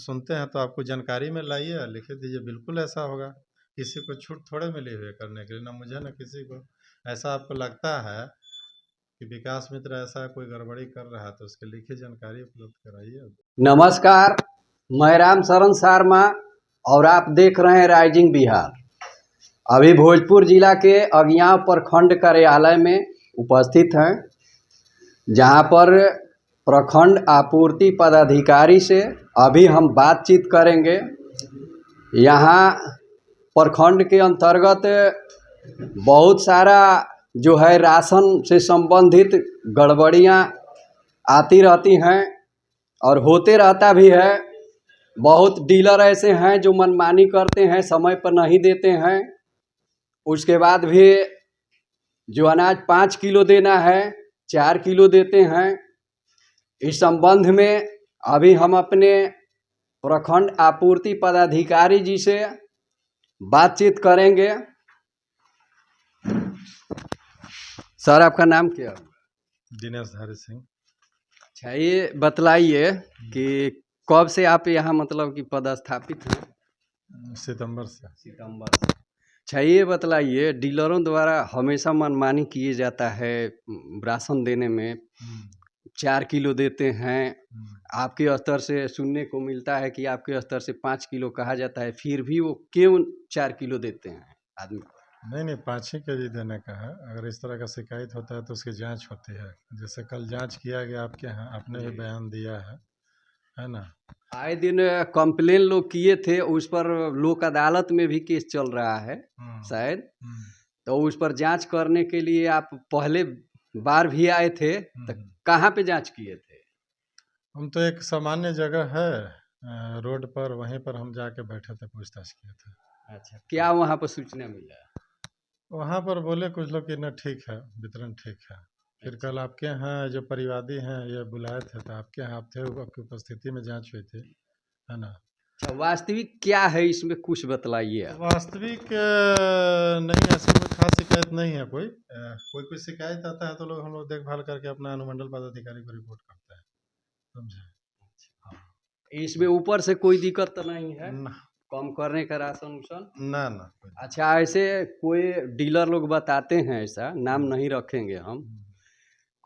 सुनते हैं तो आपको जानकारी में लाइए, लिख दीजिए, बिल्कुल ऐसा होगा। किसी को छूट थोड़े मिली हुई है करने के लिए, ना मुझे ना किसी को। ऐसा आपको लगता है कि विकास मित्र ऐसा कोई गड़बड़ी कर रहा है तो उसकी लिखित जानकारी उपलब्ध कराइए। नमस्कार, मैं राम शरण शर्मा और आप देख रहे हैं राइजिंग बिहार। अभी भोजपुर जिला के अगियां प्रखंड कार्यालय में उपस्थित हैं, जहां पर प्रखंड आपूर्ति पदाधिकारी से अभी हम बातचीत करेंगे। यहां प्रखंड के अंतर्गत बहुत सारा जो है राशन से संबंधित गड़बड़ियां आती रहती हैं और होते रहता भी है। बहुत डीलर ऐसे हैं जो मनमानी करते हैं, समय पर नहीं देते हैं। उसके बाद भी जो अनाज 5 किलो देना है 4 किलो देते हैं। इस संबंध में अभी हम अपने प्रखंड आपूर्ति पदाधिकारी जी से बातचीत करेंगे। सर, आपका नाम क्या है? दिनेश धारी सिंह। अच्छा, ये बतलाइए कि कब से आप यहाँ मतलब कि पदस्थापित हैं? सितंबर से। अच्छा, ये बतलाइए, डीलरों द्वारा हमेशा मनमानी किए जाता है राशन देने में। 4 किलो देते हैं, आपके स्तर से सुनने को मिलता है कि आपके स्तर से 5 किलो कहा जाता है, फिर भी वो क्यों 4 किलो देते हैं आदमी को? नहीं, 5 ही केजी देने का है। अगर इस तरह का शिकायत होता है तो उसकी जांच होती है। जैसे कल जांच किया गया आपके यहाँ, आपने भी बयान दिया है ना। आए दिन कंप्लेन लोग किए थे, उस पर लोक अदालत में भी केस चल रहा है शायद। तो उस पर जांच करने के लिए आप पहले बार भी आए थे, तो कहाँ पे जांच किए थे? हम तो एक सामान्य जगह है रोड पर, वहीं पर हम जाके बैठे थे, पूछताछ किए थे। अच्छा, क्या वहाँ पर सूचना मिला? वहाँ पर बोले कुछ लोग कि न ठीक है, वितरण ठीक है। फिर कल आपके यहाँ जो परिवादी हैं ये बुलाए थे, तो आपके यहाँ आप थे, आपकी उपस्थिति में जांच हुई थी, है ना। अच्छा, वास्तविक क्या है इसमें कुछ बतलाइए। वास्तविक नहीं, ऐसी कोई खास शिकायत नहीं है। कोई शिकायत आता है तो हम लोग देखभाल करके अपना अनुमंडल पदाधिकारी को रिपोर्ट करते हैं, समझे। इसमें ऊपर से कोई दिक्कत तो नहीं है ना, कम करने का राशन उसन? ना। अच्छा, ऐसे कोई डीलर लोग बताते हैं, ऐसा नाम नहीं रखेंगे हम,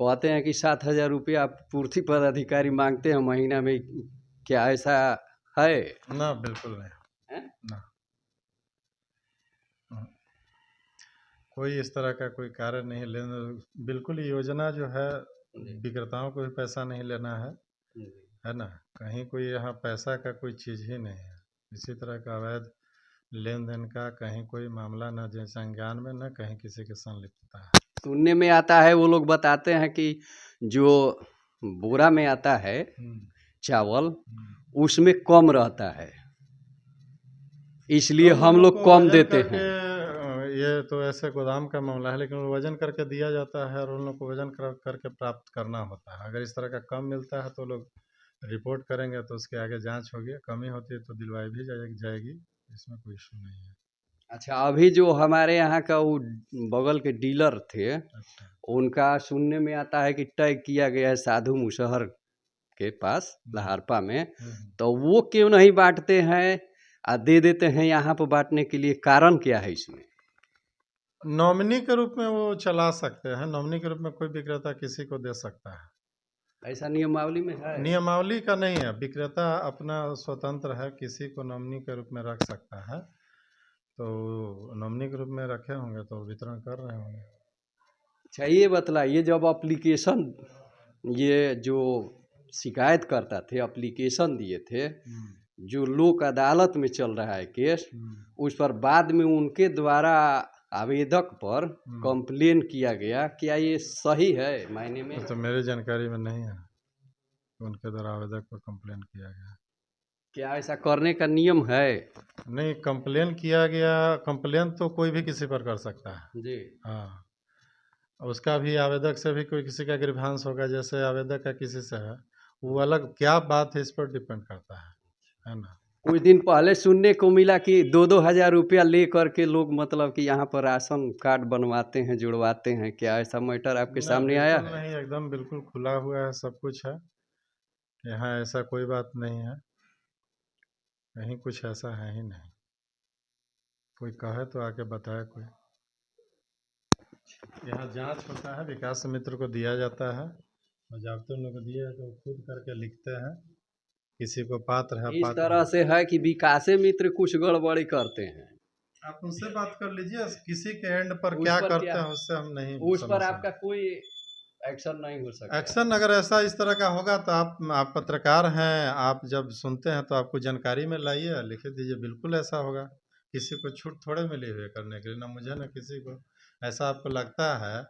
कहते हैं कि 7,000 रुपया पूर्ति पदाधिकारी मांगते हैं महीना में, क्या ऐसा है? ना, बिल्कुल नहीं है? ना। कोई इस तरह का कोई कार्य नहीं लेना। बिल्कुल योजना जो है, विक्रेताओं को भी पैसा नहीं लेना है ना। कहीं कोई यहाँ पैसा का कोई चीज़ ही नहीं है। इसी तरह का अवैध लेन देन का कहीं कोई मामला न जैसे संज्ञान में, न कहीं किसी की संलिप्तता है। सुनने में आता है, वो लोग बताते हैं कि जो बोरा में आता है चावल, उसमें कम रहता है, इसलिए हम लोग कम देते हैं। ये तो ऐसे गोदाम का मामला है, लेकिन वजन करके दिया जाता है और उन लोग को वजन करके प्राप्त करना होता है। अगर इस तरह का कम मिलता है तो लोग रिपोर्ट करेंगे, तो उसके आगे जांच होगी। कमी होती है तो दिलवाई भी जाएगी, इसमें कोई इशू नहीं है। अच्छा, अभी जो हमारे यहाँ का वो बगल के डीलर थे, उनका सुनने में आता है कि टैग किया गया है साधु मुसहर के पास लहारपा में, तो वो क्यों नहीं बांटते हैं और दे देते हैं यहाँ पर बांटने के लिए? कारण क्या है इसमें? नॉमिनी के रूप में वो चला सकते हैं। नॉमिनी के रूप में कोई विक्रेता किसी को दे सकता है। ऐसा नियमावली में है? नियमावली का नहीं है, विक्रेता अपना स्वतंत्र है, किसी को नॉमिनी के रूप में रख सकता है। तो नॉमिनी के रूप में रखे होंगे तो वितरण कर रहे होंगे। अच्छा, ये बतलाइए, जब एप्लीकेशन, ये जो शिकायत करता थे एप्लीकेशन दिए थे, जो लोक अदालत में चल रहा है केस, उस पर बाद में उनके द्वारा आवेदक पर कंप्लेन किया गया, क्या ये सही है मायने में? तो मेरी जानकारी में नहीं है उनके द्वारा आवेदक पर कंप्लेन किया गया। क्या ऐसा करने का नियम है? नहीं, कंप्लेन किया गया। कंप्लेन तो कोई भी किसी पर कर सकता है जी। हाँ, उसका भी आवेदक से भी कोई किसी का ग्रीवांस होगा, जैसे आवेदक का किसी से है, वो अलग क्या बात है, इस पर डिपेंड करता है ना। कुछ दिन पहले सुनने को मिला कि 2-2 हज़ार रुपया ले करके लोग मतलब कि यहाँ पर राशन कार्ड बनवाते हैं, जुड़वाते हैं, क्या ऐसा मैटर आपके सामने आया है? नहीं, एकदम बिल्कुल खुला हुआ है, सब कुछ है यहाँ, ऐसा कोई बात नहीं है। कहीं कुछ ऐसा है ही नहीं। कोई कहे तो आके बताए कोई। यहाँ जांच होता है, विकास मित्र को दिया जाता है, और जब तो लोग दिए तो खुद करके लिखते हैं, किसी को पात्र है इस तरह से है कि विकास मित्र कुछ गड़बड़ी करते हैं। आप उनसे बात कर लीजिए, किसी के एंड पर उस क्या पर करते क्या? हैं उससे हम नहीं उस पर समझ आपका कोई एक्शन नहीं हो सकता। एक्शन अगर ऐसा इस तरह का होगा तो आप पत्रकार हैं, आप जब सुनते हैं तो आपको जानकारी में लाइए, लिख दीजिए, बिल्कुल ऐसा होगा। किसी को छूट थोड़े मिली हुई है करने के लिए, ना मुझे ना किसी को। ऐसा आपको लगता है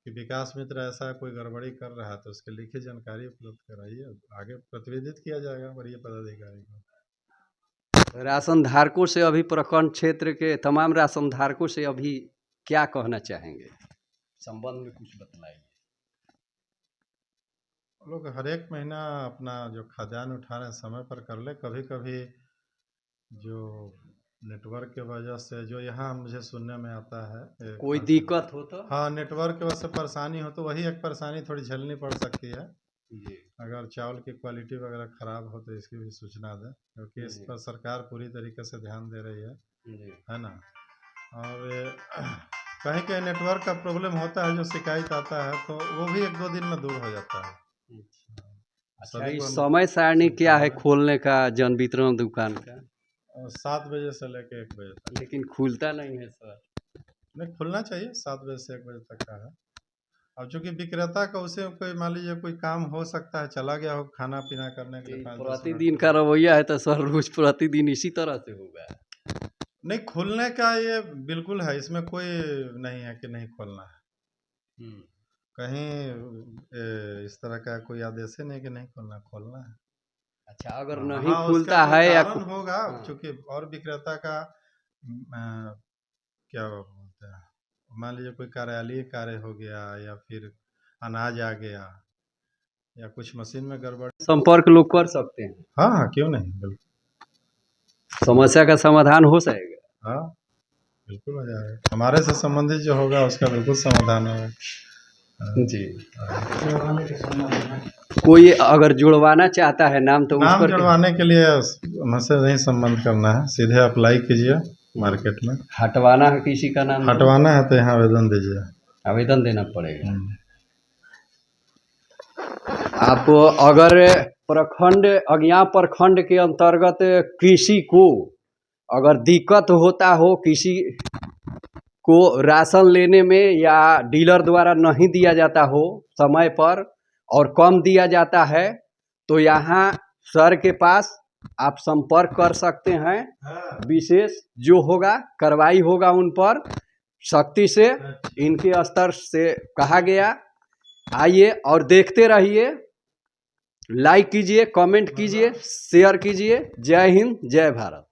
कि विकास मित्र ऐसा कोई गड़बड़ी कर रहा है तो उसके लिखित जानकारी उपलब्ध कराइए, आगे प्रतिवेदित किया जाएगा वरीय पदाधिकारी को। राशन धारकों से अभी प्रखंड क्षेत्र के तमाम राशन धारकों से अभी क्या कहना चाहेंगे, संबंध में कुछ बताइए। लोग हर एक महीना अपना जो खाद्यान्न उठा रहे हैं समय पर कर ले। कभी कभी जो नेटवर्क के वजह से जो यहाँ मुझे सुनने में आता है कोई दिक्कत हो तो, हाँ, नेटवर्क की वजह से परेशानी हो तो वही एक परेशानी थोड़ी झेलनी पड़ सकती है जी। अगर चावल की क्वालिटी वगैरह ख़राब हो तो इसकी भी सूचना दें, क्योंकि इस पर सरकार पूरी तरीके से ध्यान दे रही है ना। और कहीं कहीं नेटवर्क का प्रॉब्लम होता है, जो शिकायत आता है तो वो भी 1-2 दिन में दूर हो जाता है। अच्छा, इस समय सारणी क्या है खोलने का जन वितरण दुकान का? 7 बजे से लेके 1 बजे तक। लेकिन खुलता नहीं है सर। नहीं, खुलना चाहिए, 7 बजे से 1 बजे तक का है। अब चूंकि विक्रेता का उसे कोई मान लीजिए कोई काम हो सकता है, चला गया हो खाना पीना करने के लिए, प्रतिदिन का रवैया है तो सर रोज प्रतिदिन इसी तरह से होगा। नहीं, खुलने का ये बिल्कुल है, इसमें कोई नहीं है कि नहीं खोलना है। कहीं इस तरह का कोई आदेश ही नहीं कि नहीं खोलना है। अच्छा, अगर नहीं खुलता है या होगा, चूंकि और विक्रेता का क्या बोलते हैं, मान लीजिए कोई कार्यालय कार्य हो गया या फिर अनाज आ गया या कुछ मशीन में गड़बड़, संपर्क लोग कर सकते हैं। हाँ हाँ, क्यों नहीं, बिल्कुल समस्या का समाधान हो जाएगा। हाँ, बिल्कुल हो जाएगा। हमारे से संबंधित जो होगा उसका बिल्कुल समाधान होगा जी। कोई अगर जुड़वाना चाहता है नाम तो नाम जुड़वाने के लिए हमसे नहीं संबंध करना है, सीधे अप्लाई कीजिए मार्केट में। हटवाना है किसी का नाम, हटवाना है तो यहाँ आवेदन दीजिए, आवेदन देना पड़ेगा। आप अगर प्रखंड अज्ञा प्रखंड के अंतर्गत किसी को अगर दिक्कत होता हो, किसी को राशन लेने में या डीलर द्वारा नहीं दिया जाता हो समय पर और कम दिया जाता है, तो यहाँ सर के पास आप संपर्क कर सकते हैं। विशेष जो होगा कार्रवाई होगा उन पर सख्ती से, इनके स्तर से कहा गया। आइए और देखते रहिए, लाइक कीजिए, कमेंट कीजिए, शेयर कीजिए। जय हिंद, जय भारत।